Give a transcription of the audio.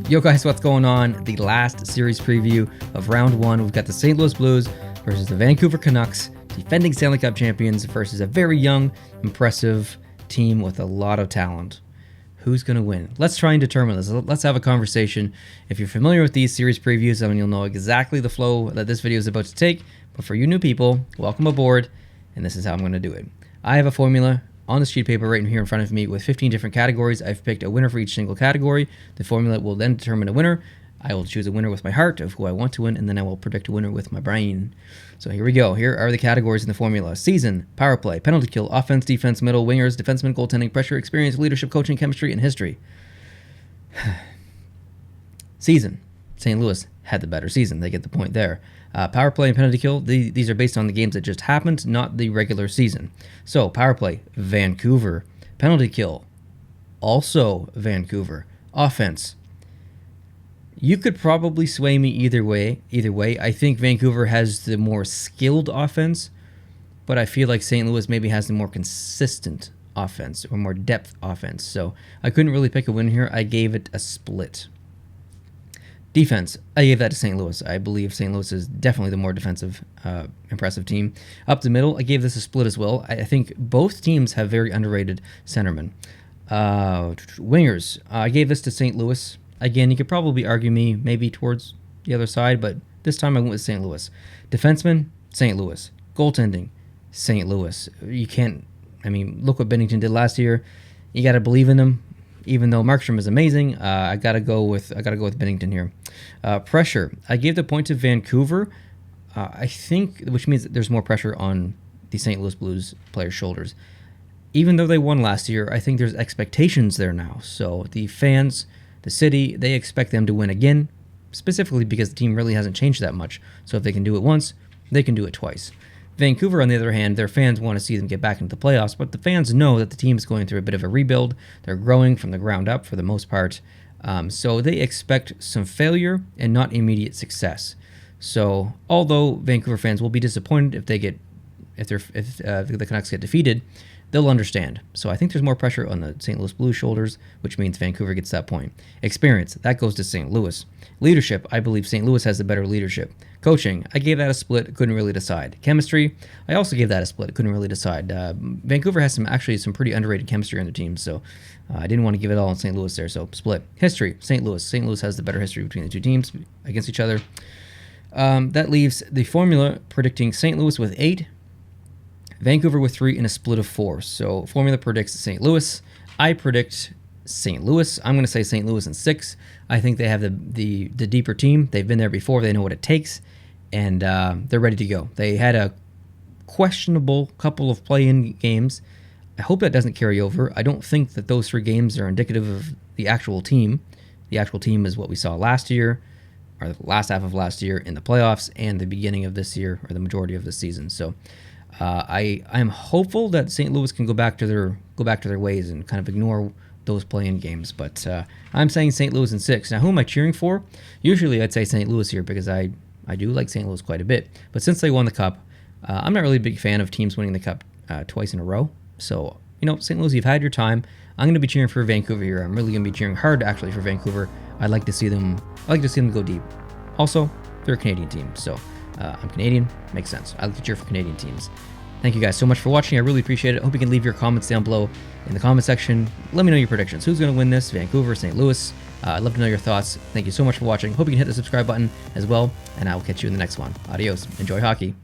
Yo guys, what's going on? The last series preview of round one. We've got the St. Louis Blues versus the Vancouver Canucks, defending Stanley Cup champions versus a very young, impressive team with a lot of talent. Who's going to win? Let's try and determine this. Let's have a conversation. If you're familiar with these series previews, then you'll know exactly the flow that this video is about to take. But for you new people, welcome aboard, and this is how I'm going to do it. I have a formula on the sheet of paper right here in front of me with 15 different categories. I've picked a winner for each single category. The formula will then determine a winner. I will choose a winner with my heart of who I want to win, and then I will predict a winner with my brain. So here we go. Here are the categories in the formula. Season, power play, penalty kill, offense, defense, middle, wingers, defenseman, goaltending, pressure, experience, leadership, coaching, chemistry, and history. Season. St. Louis had the better season. They get the point there. Power play and penalty kill, these are based on the games that just happened, not the regular season. So power play, Vancouver. Penalty kill, also Vancouver. Offense, you could probably sway me either way. I think Vancouver has the more skilled offense, but I feel like St. Louis maybe has the more consistent offense or more depth offense. So I couldn't really pick a win here. I gave it a split. Defense, I gave that to St. Louis. I believe St. Louis is definitely the more defensive, impressive team. Up the middle, I gave this a split as well. I think both teams have very underrated centermen. Wingers, I gave this to St. Louis. Again, you could probably argue me maybe towards the other side, but this time I went with St. Louis. Defenseman, St. Louis. Goaltending, St. Louis. You can't, look what Binnington did last year. You got to believe in him. Even though Markstrom is amazing, I gotta go with Binnington here. Pressure, I gave the point to Vancouver. I think, which means that there's more pressure on the St. Louis Blues players' shoulders. Even though they won last year, I think there's expectations there now. So the fans, the city, they expect them to win again, specifically because the team really hasn't changed that much. So if they can do it once, they can do it twice. Vancouver, on the other hand, their fans want to see them get back into the playoffs, but the fans know that the team is going through a bit of a rebuild. They're growing from the ground up for the most part, so they expect some failure and not immediate success. So, although Vancouver fans will be disappointed if the Canucks get defeated, they'll understand. So I think there's more pressure on the St. Louis Blues shoulders, which means Vancouver gets that point. Experience, that goes to St. Louis. Leadership, I believe St. Louis has the better leadership. Coaching, I gave that a split, couldn't really decide. Chemistry, I also gave that a split, couldn't really decide. Vancouver has some pretty underrated chemistry on their team, so I didn't want to give it all on St. Louis there, so split. History, St. Louis. St. Louis has the better history between the two teams against each other. That leaves the formula predicting St. Louis with 8, Vancouver with 3, and a split of 4. So formula predicts St. Louis. I predict St. Louis. I'm going to say St. Louis in 6. I think they have the deeper team. They've been there before. They know what it takes, and they're ready to go. They had a questionable couple of play-in games. I hope that doesn't carry over. I don't think that those 3 games are indicative of the actual team. The actual team is what we saw last year, or the last half of last year in the playoffs, and the beginning of this year, or the majority of the season. So I'm hopeful that St. Louis can go back to their ways and kind of ignore those play-in games. But I'm saying St. Louis in 6. Now, who am I cheering for? Usually I'd say St. Louis here because I do like St. Louis quite a bit. But since they won the Cup, I'm not really a big fan of teams winning the Cup twice in a row. So, St. Louis, you've had your time. I'm going to be cheering for Vancouver here. I'm really going to be cheering hard, actually, for Vancouver. I'd like to see them go deep. Also, they're a Canadian team, so I'm Canadian. Makes sense. I like to cheer for Canadian teams. Thank you guys so much for watching. I really appreciate it. I hope you can leave your comments down below in the comment section. Let me know your predictions. Who's going to win this? Vancouver, St. Louis? I'd love to know your thoughts. Thank you so much for watching. Hope you can hit the subscribe button as well, and I will catch you in the next one. Adios. Enjoy hockey.